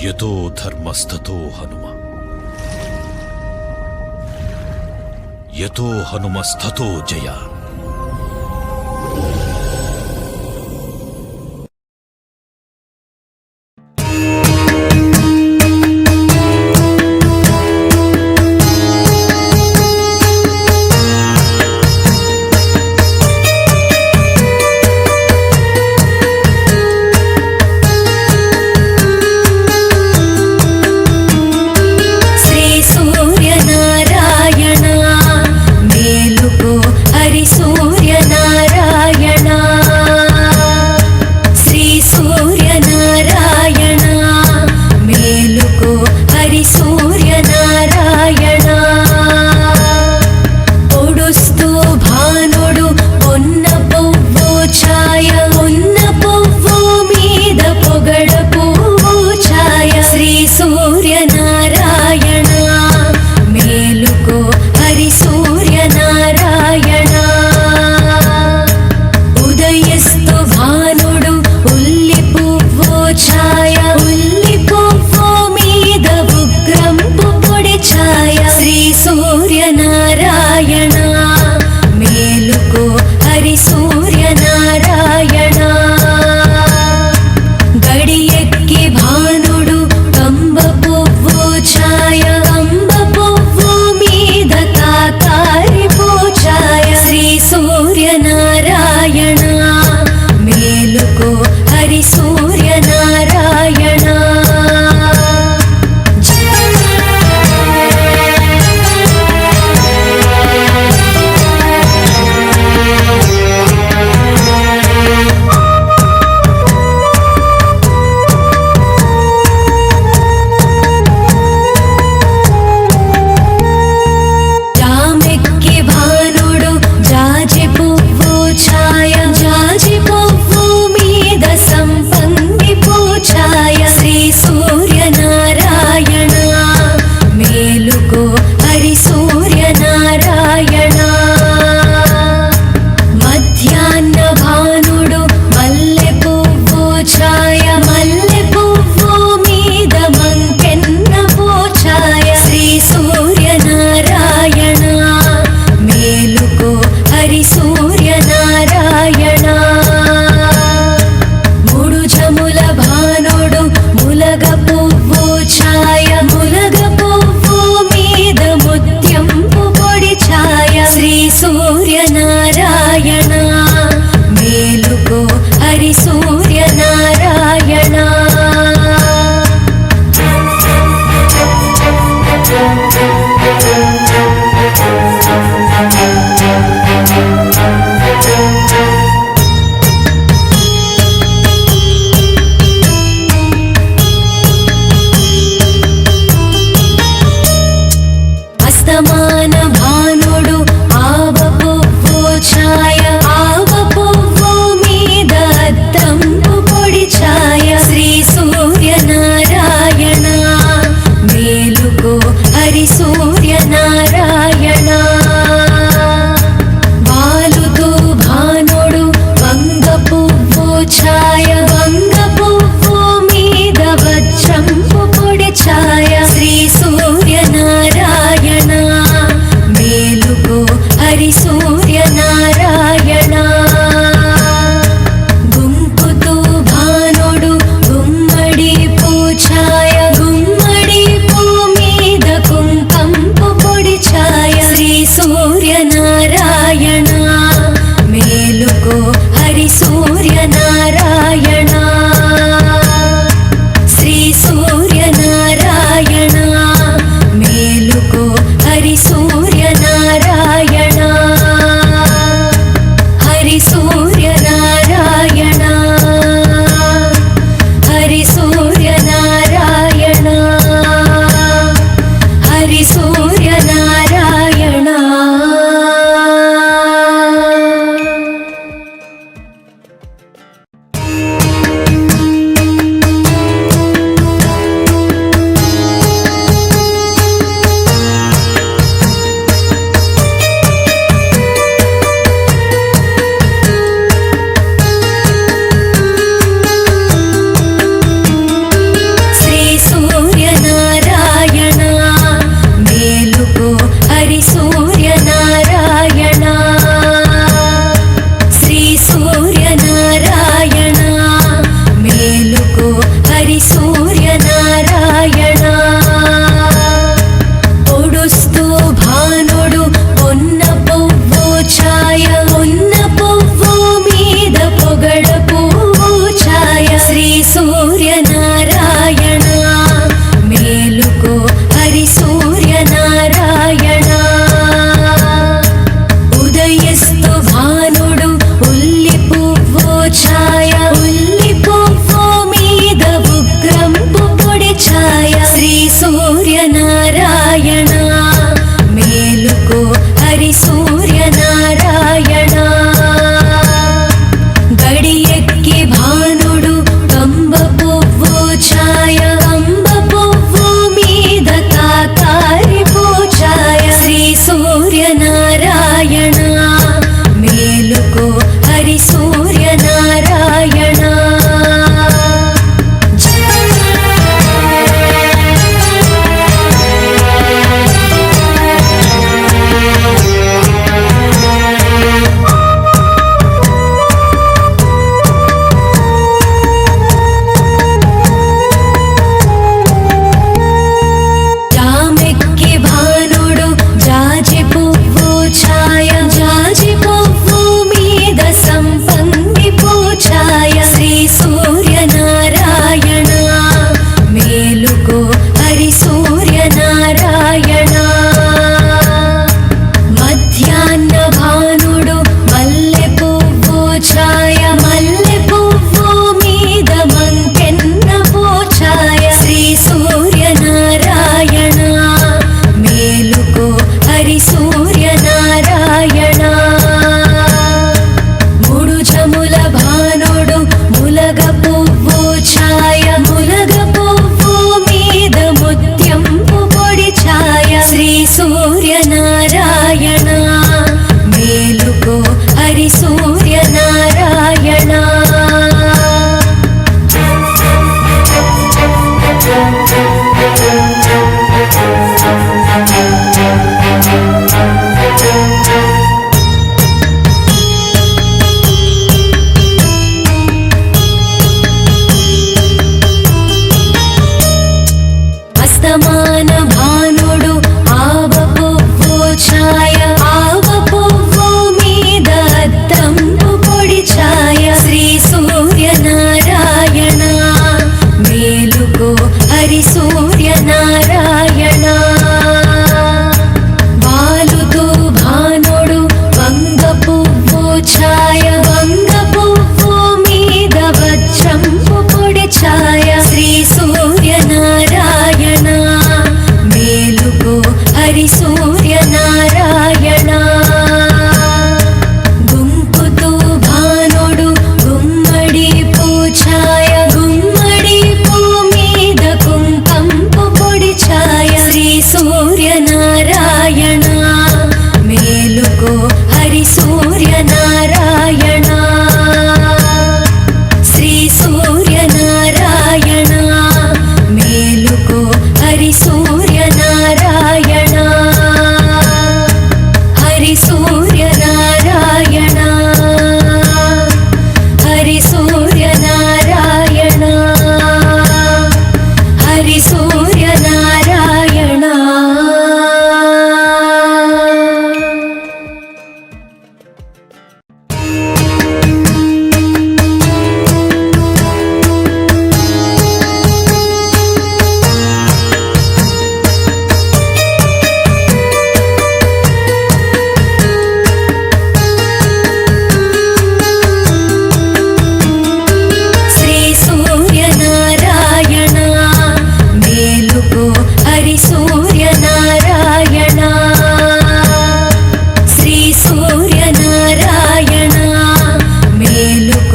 యతో ధర్మస్తతో హనుమ, యతో హనుమస్తతో జయ.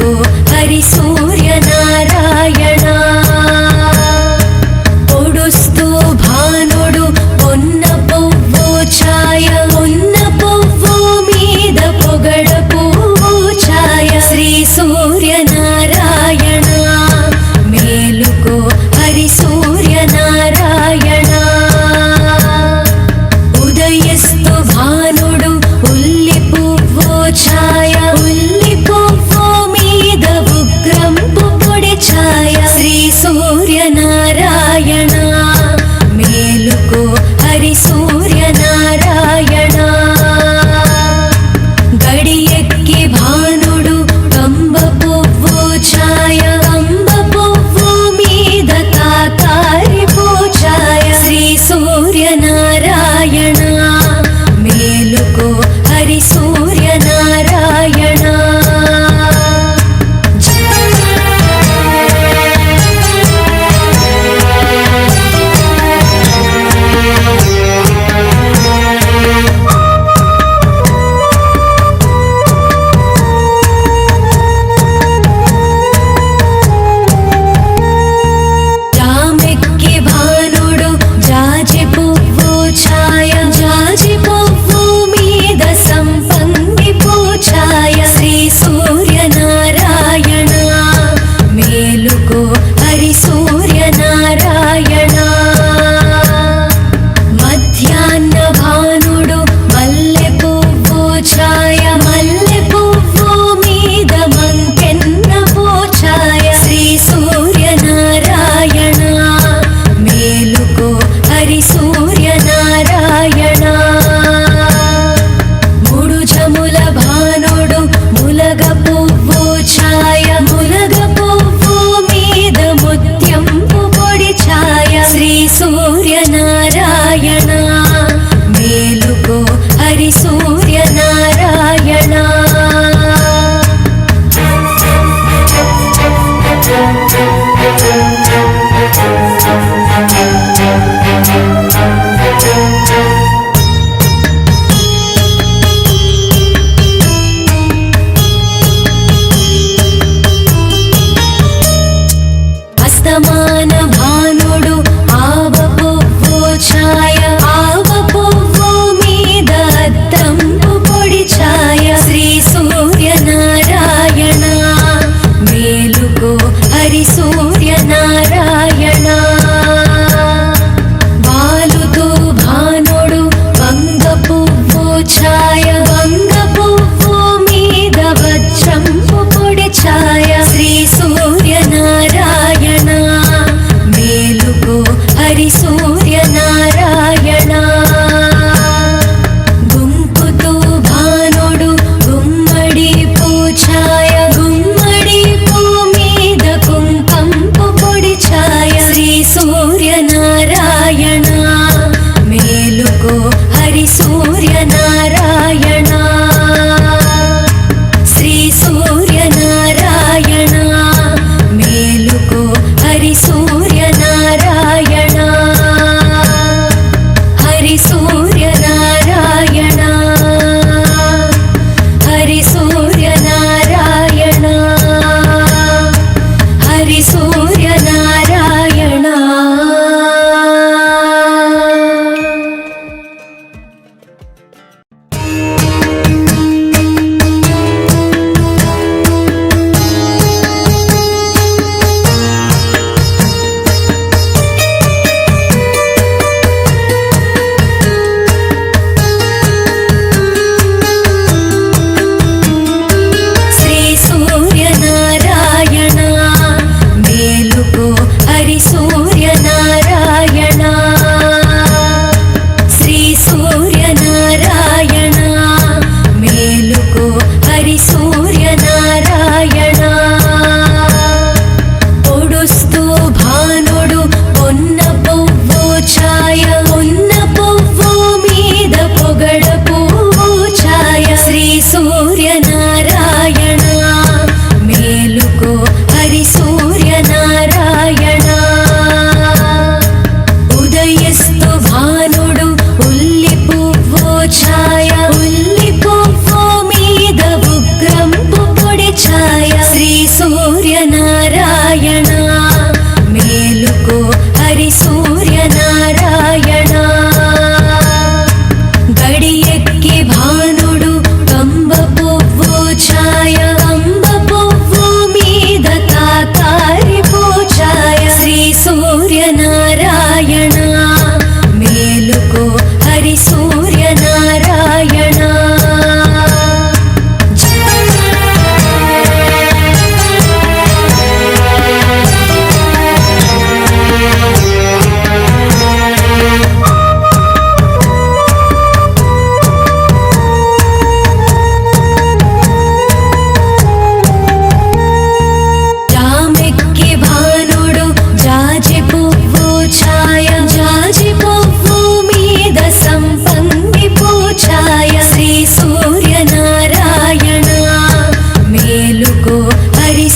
మేలుకో హరి సూర్యనారాయణ పొడుస్తూ భానుడు పొన్న పువ్వు ఛాయ పొన్న పువ్వు మీద పొగడ పువ్వు ఛాయ శ్రీ సూర్యనారాయణ మేలుకో హరి సూర్యనారాయణ ఉదయస్తు భానుడు ఉల్లి పువ్వు ఛాయ ఉల్లి పువ్వు మీద ఉగ్రమ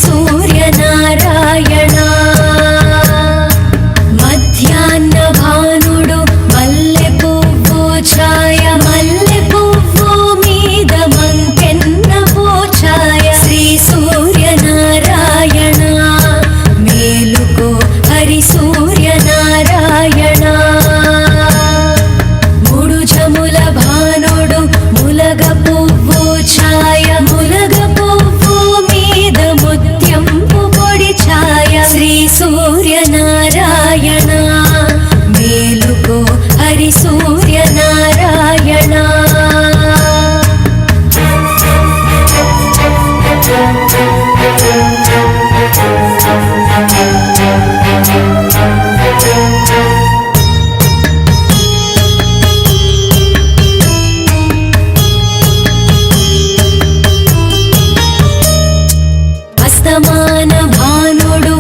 సూర్యనారాయణ మధ్యాహ్న భానుడు మల్లె పువ్వు ఛాయ మల్లె పువ్వు మీద మంకెన్న పోఛాయ శ్రీ సూర్యనారాయణ మేలుకో హరి సూర్యనారాయణ మూడు జముల భానుడు ములగ పువ్వు ఛాయ ములగ పువ్వు మీద ముత్యంపు పొడి ఛాయ శ్రీ సూర్యనారాయణ మేలుకో హరి సూర్యనారాయణ అస్తమాన భానుడు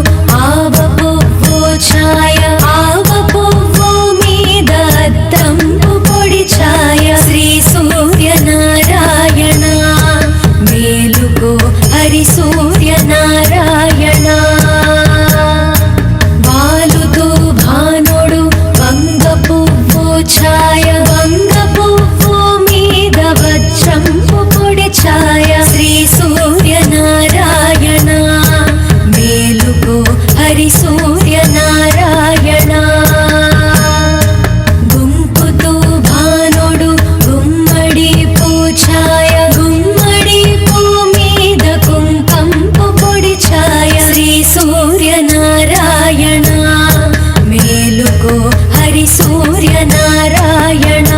ఆవ పువ్వు ఛాయ ఆవ పువ్వు మీద అద్దంపు పొడి ఛాయ శ్రీ సూర్యనారాయణ మేలుకో హరి సూర్యనారాయణ వాలుతో భానుడు వంగ పువ్వు ఛాయ వంగ పువ్వు మీద వజ్రంపు పొడి ఛాయ శ్రీ సూర్యనారాయణ మేలుకో హరి సూర్యనారాయణ గుంపుతో భానుడు గుమ్మడి పూఛాయ గుమ్మడి పూ మీద కుంకంపు పొడి ఛాయ శ్రీ సూర్యనారాయణ మేలుకో హరి సూర్యనారాయణ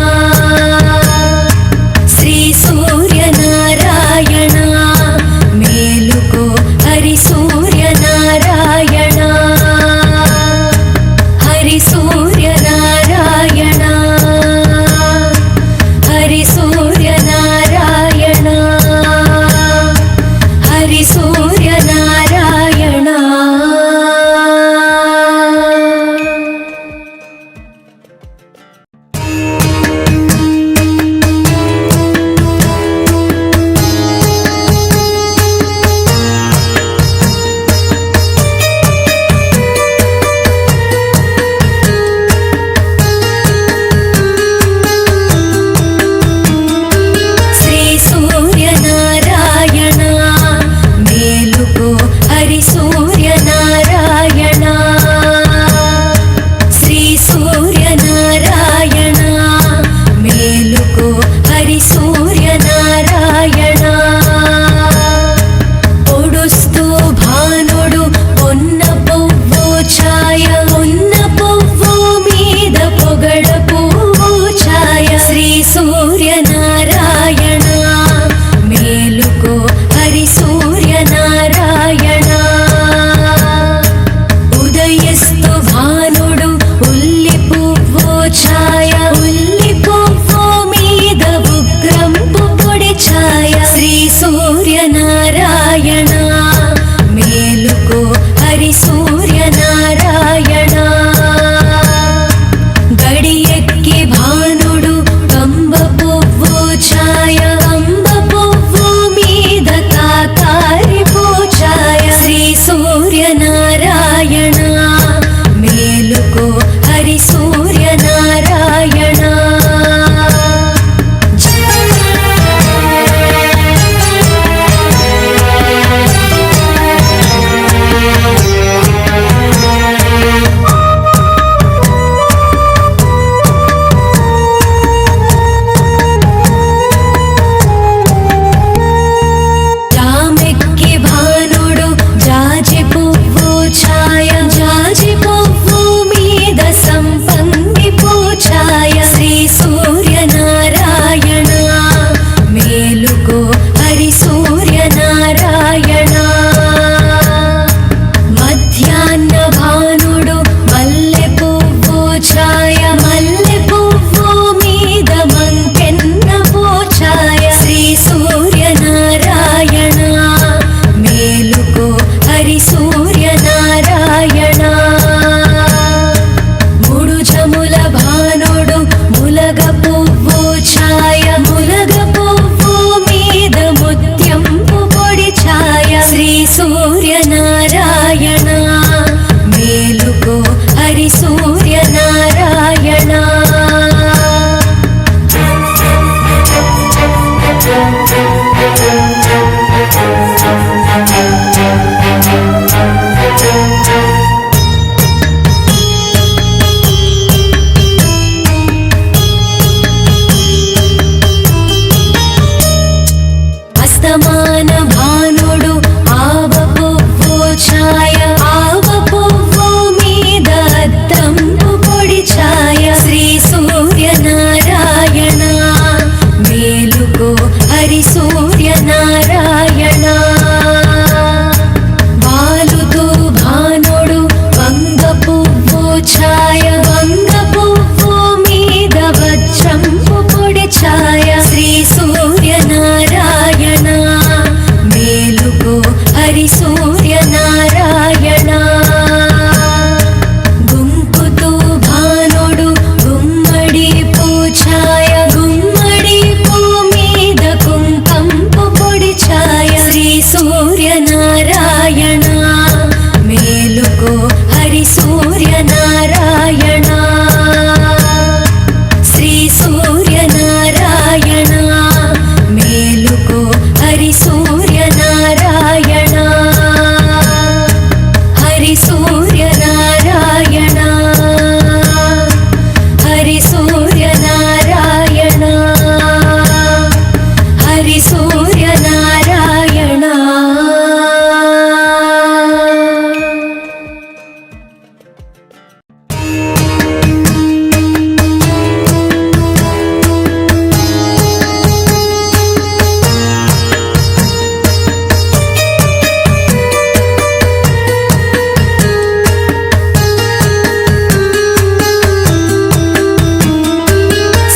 శ్రీ సూర్యనారాయణ మేలుకో హరి సూర్యనారాయణ హరి సూర్యనారాయణ హరి సూర్యనారాయణ హరి సూర్యనారాయణ శ్రీ సూర్యనారాయణ మేలుకో హరి సూర్యనారాయణ శ్రీ సూర్యనారాయణ మేలుకో హరి సూర్యనారాయణ పొడుస్తూ భానుడు పొన్న పువ్వు ఛాయ పొన్న పువ్వు మీద పొగడ పువ్వు ఛాయ శ్రీ సూర్యనారాయణ మేలుకో హరి సూర్యనారాయణ సూర్యనారాయణ గుంకుతూ భానుడు గుమ్మడి పూఛాయ గుమ్మడి పూ మీద కుంకంపు పొడి ఛాయ శ్రీ సూర్యనారాయణ మేలుకో హరి సూర్యనారాయణ శ్రీ సూర్యనారాయణ మేలుకో హరి సూర్యనారాయణ హరి సూర్యనారాయణ హరి సూర్యనారాయణ హరి సూర్యనారాయణ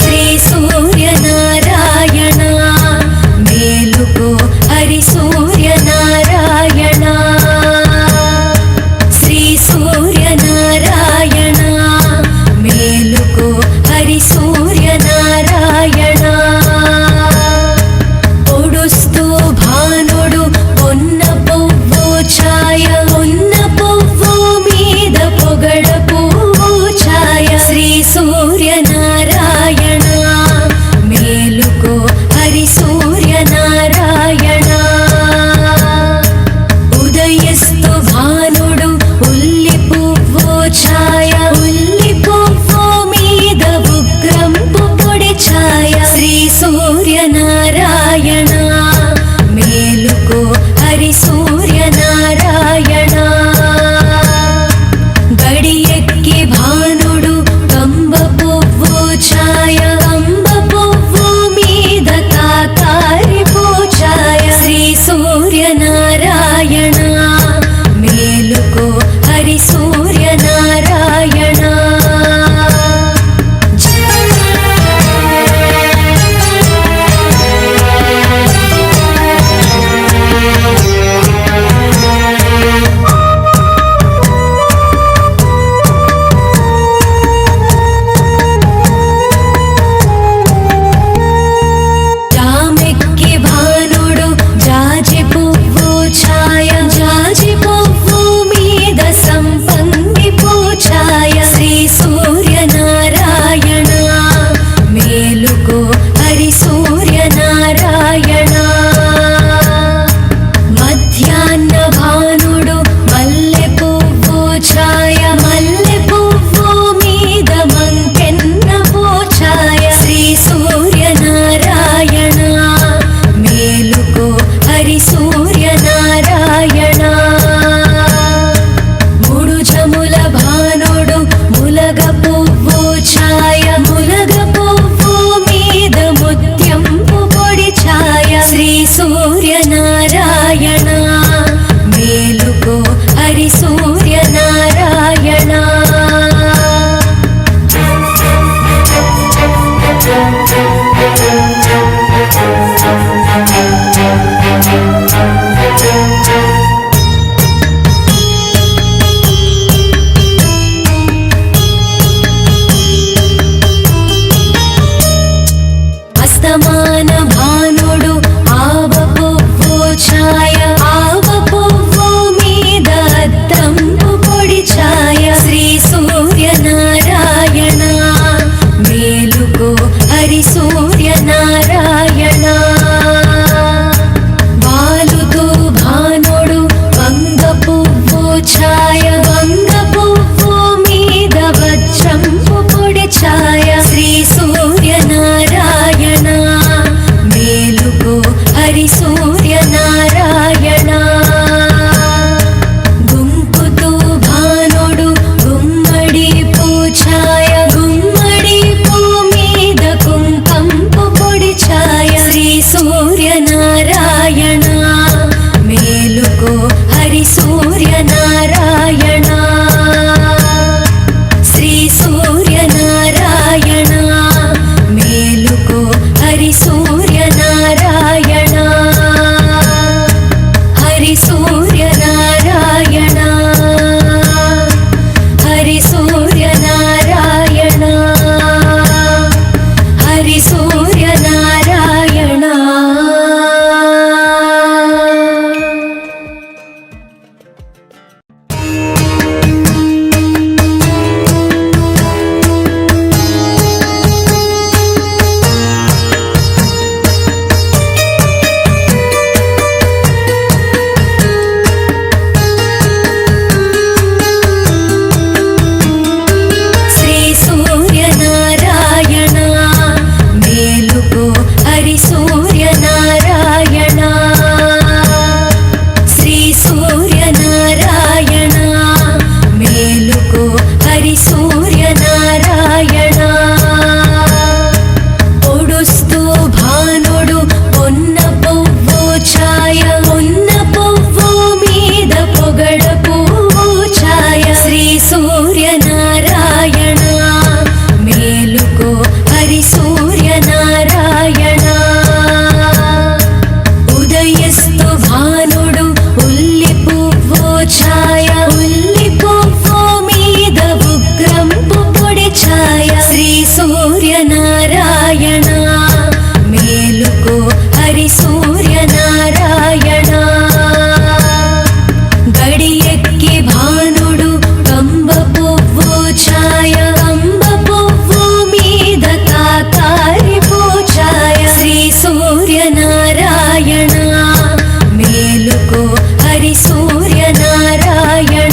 శ్రీ సూర్యనారాయణ మేలుకో హరి సూర్యనారాయణ శ్రీ సూర్యనారాయణ మేలుకో హరి సూర్యనారాయణ పొడుస్తూ భానుడు పొన్న పువ్వు ఛాయ పొన్న పువ్వు మీద పొగడ పువ్వు ఛాయ శ్రీ సూర్యనారాయణ మేలుకో హరి సూర్యనారాయణ ఉదయస్తు భానుడు ఉల్లి పువ్వు ఛాయ ఉల్లి పువ్వు మీద ఉగ్రంపు పొడి ఛాయ శ్రీ సూర్యనారాయణ మేలుకో హరి సూర్యనారాయణ గడియెక్కి భానుడు కంబ పువ్వు ఛాయ కంబ పువ్వు మీద కాకారి పూఛాయ శ్రీ సూర్యనారాయణ మేలుకో హరి సూర్యనారాయణ జామెక్కి భానుడు జాజి పువ్వు ఛాయ జాజి పువ్వు మీద సంపంగి పూఛాయ శ్రీ సూర్యనారాయణ మేలుకో హరి సూర్యనారాయణ మధ్యాహ్న భానుడు మల్లె పువ్వు ఛాయ మల్లె పువ్వు మీద మంకెన్న పూఛాయ శ్రీ సూర్యనారాయణ మేలుకో హరి సూర్యనారాయణ మూడు జముల భానుడు ములగ పువ్వు ఛాయ ములగ పువ్వు మీద ముత్యంపు పొడి ఛాయ శ్రీ సూర్యనారాయణ మేలుకో హరి సూర్యనారాయణ అస్తమాన భానుడు ఆవ పువ్వు ఛాయ ఆవ పువ్వు మీద అద్దంపు పొడి ఛాయ శ్రీ సూర్యనారాయణ మేలుకో హరి సూర్యనారాయణ వాలుతూ భానుడు వంగ పువ్వు ఛాయ వంగ పువ్వు మీద వజ్రంపు పొడి ఛాయ శ్రీ సూర్యనారాయణ మేలుకో హరి సూర్యనారాయణ గుంకుతూ భానుడు గుమ్మడి పూఛాయ గుమ్మడి పూ మీద కుంకంపు పొడి ఛాయ శ్రీ సూర్యనారాయణ మేలుకో హరి సూర్యనారాయణ శ్రీ సూర్యనారాయణ మేలుకో హరి సూర్యనారాయణ హరి సూర్యనారాయణ ఛాయ ఉల్లి పువ్వు మీద ఉగ్రంపు పొడి ఛాయ శ్రీ సూర్యనారాయణ మేలుకో హరి సూర్యనారాయణ గడియెక్కి భానుడు కంబ పువ్వు ఛాయ కంబ పువ్వు మీద కాకారి పూఛాయ శ్రీ సూర్యనారాయణ మేలుకో హరి సూర్యనారాయణ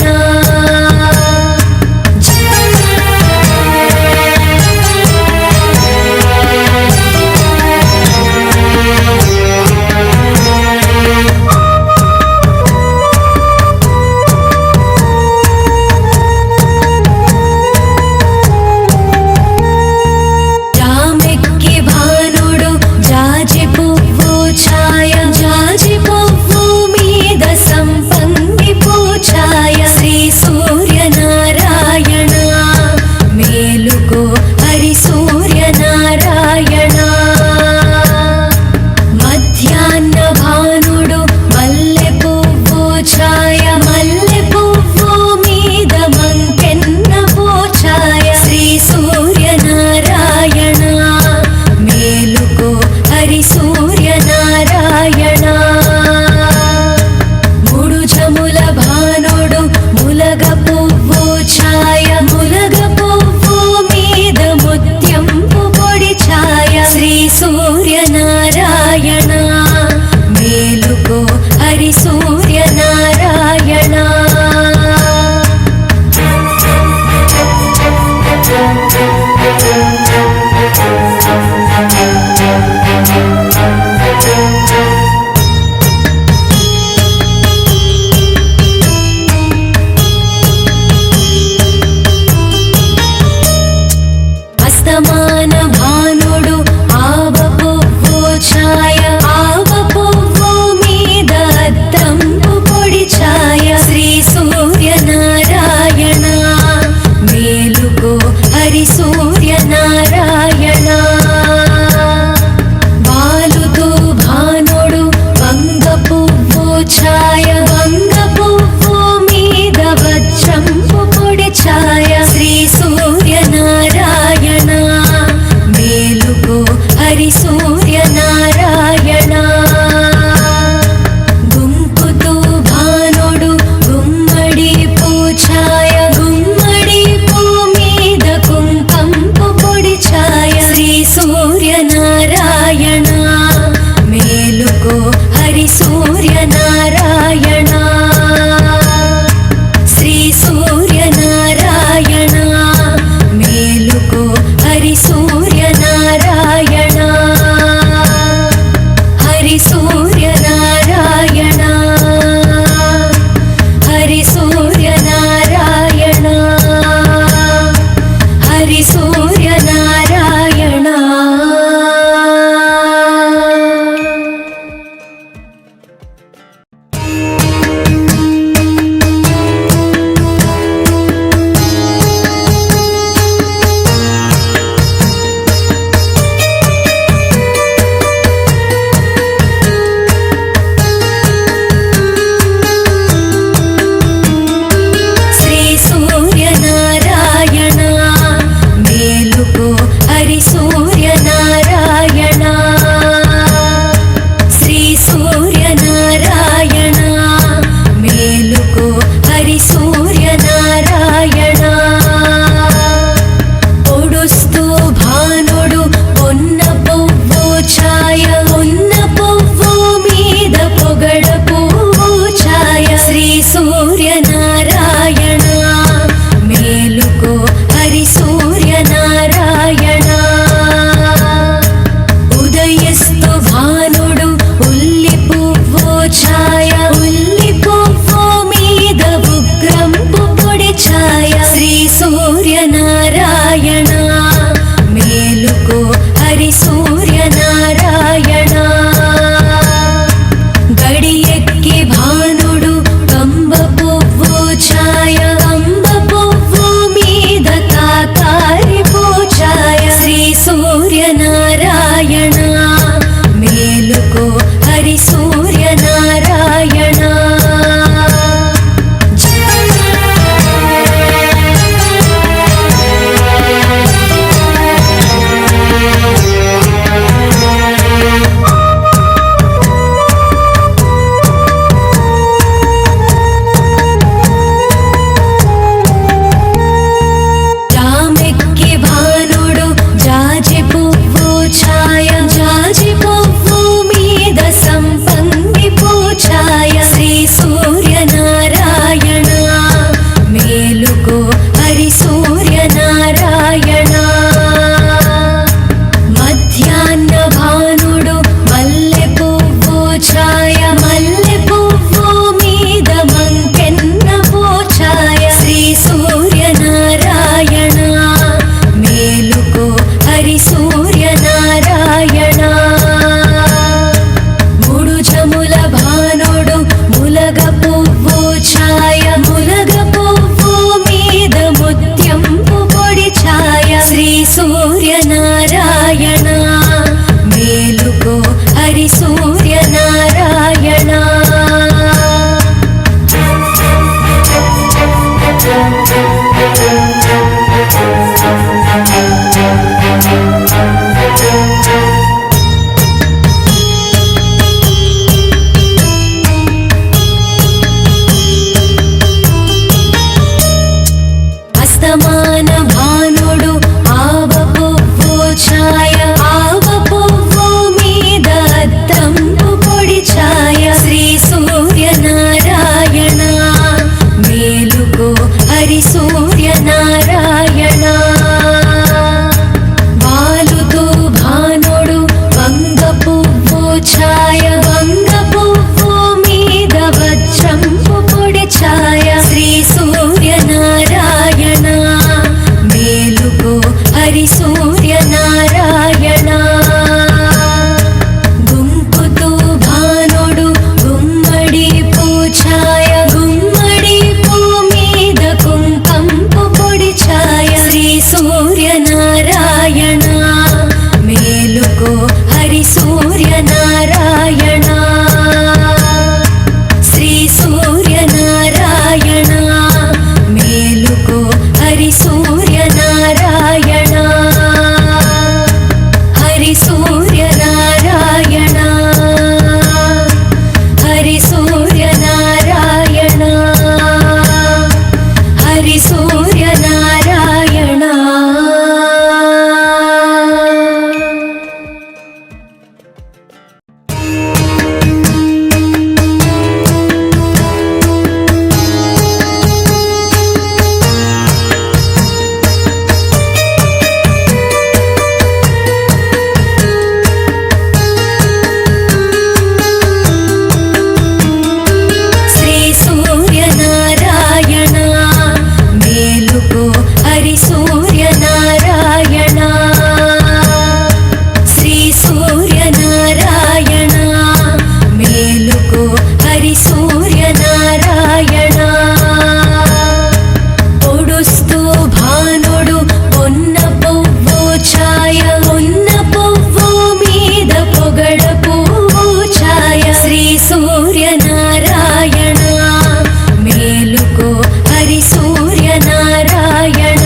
మేలుకో హరి సూర్యనారాయణ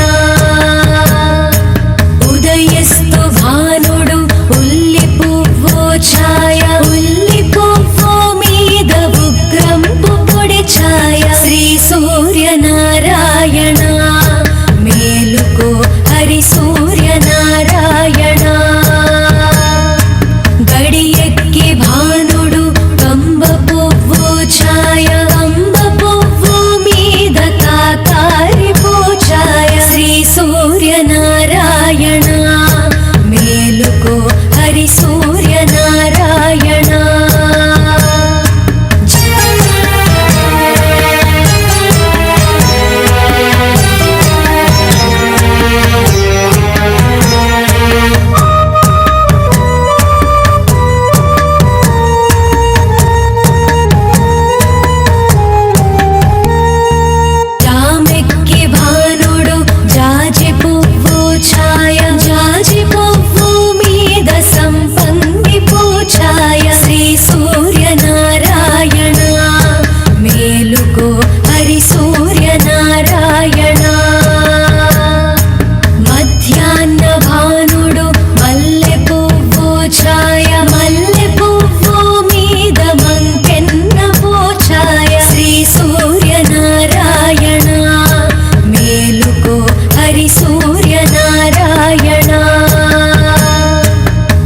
ఉదయస్తు భానుడు ఉల్లి పువ్వు ఛాయ ఉల్లి పువ్వు మీద ఉగ్రంపు పొడి ఛాయ శ్రీ సూర్యనారాయణ మేలుకో హరి సూర్యనారాయణ గడియెక్కి భానుడు కంబ పువ్వు ఛాయ కంబ పువ్వు మీద కాకారి పూఛాయ శ్రీ సూర్యనారాయణ మేలుకో హరి సూర్యనారాయణ జామెక్కి భానుడు జాజి పువ్వు ఛాయ జాజి పువ్వు మీద సంపంగి పూఛాయ శ్రీ సూర్యనారాయణ మేలుకో హరి సూర్యనారాయణ మధ్యాహ్న భానుడు మల్లె పువ్వు ఛాయ మల్లె పువ్వు మీద మంకెన్న పూఛాయ శ్రీ సూర్యనారాయణ మేలుకో హరి సూర్యనారాయణ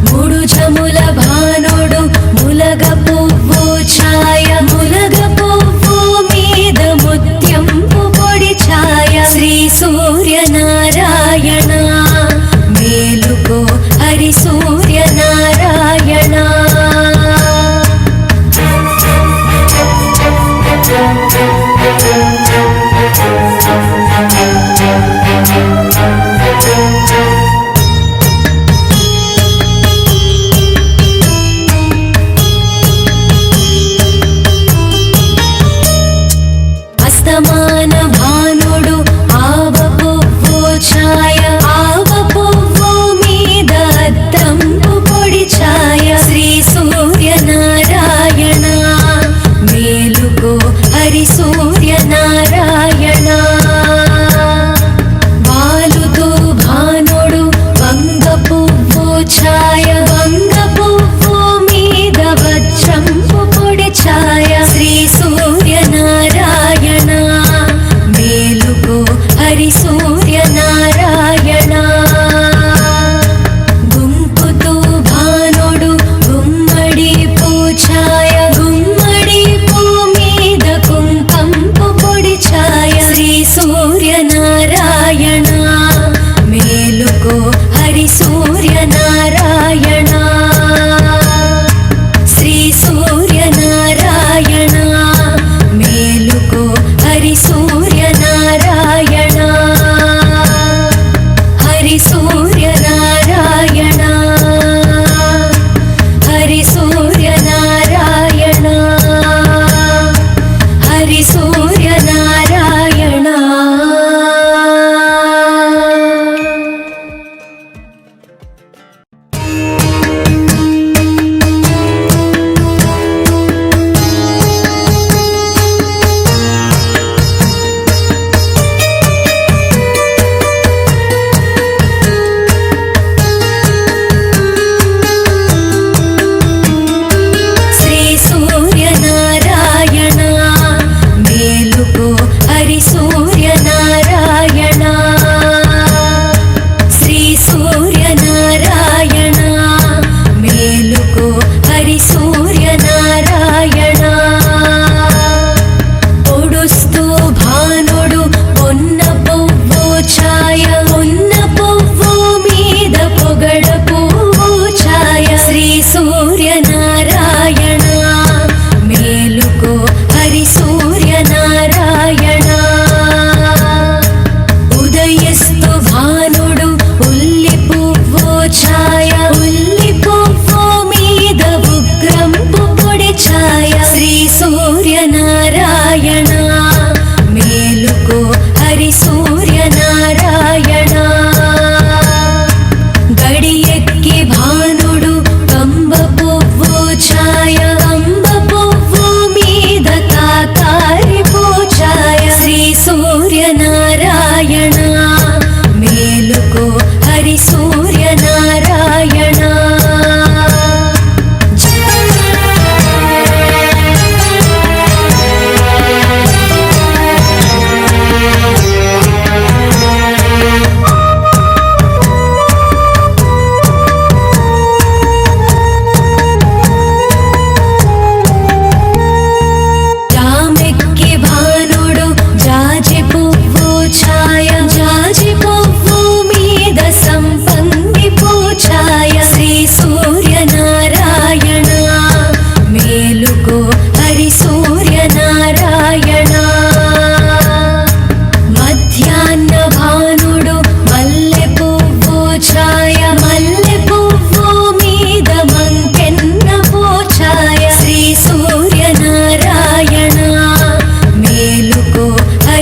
మూడు జముల భానుడు ములగ పువ్వు ఛాయ ములగ పువ్వు మీద ముత్యంపు పొడి ఛాయ శ్రీ సూర్యనారాయణ మేలుకో హరి సూర్యనారాయణ అస్తమాన భానుడు ఆవ పువ్వు ఛాయ ఆవ పువ్వు మీద అద్దంపు పొడి ఛాయ శ్రీ సూర్యనారాయణ మేలుకో హరి సూర్యనారాయణ వాలుతో భానుడు వంగ పువ్వు ఛాయ వంగ పువ్వు మీద వజ్రంపు పొడి ఛాయ శ్రీ సూర్యనారాయణ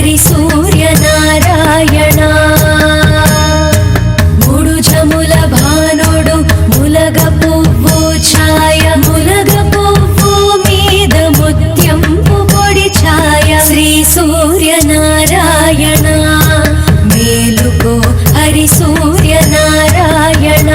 హరి సూర్యనారాయణ మూడు జముల భానుడు ములగ పువ్వు ఛాయ ములగ పువ్వు మీద ముత్యంపు పొడి ఛాయ శ్రీ సూర్యనారాయణ మేలుకో హరి సూర్యనారాయణ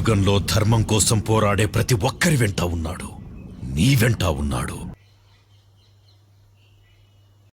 కలియుగంలో ధర్మం కోసం పోరాడే ప్రతి ఒక్కరి వెంట ఉన్నాడు. నీ వెంట ఉన్నాడు.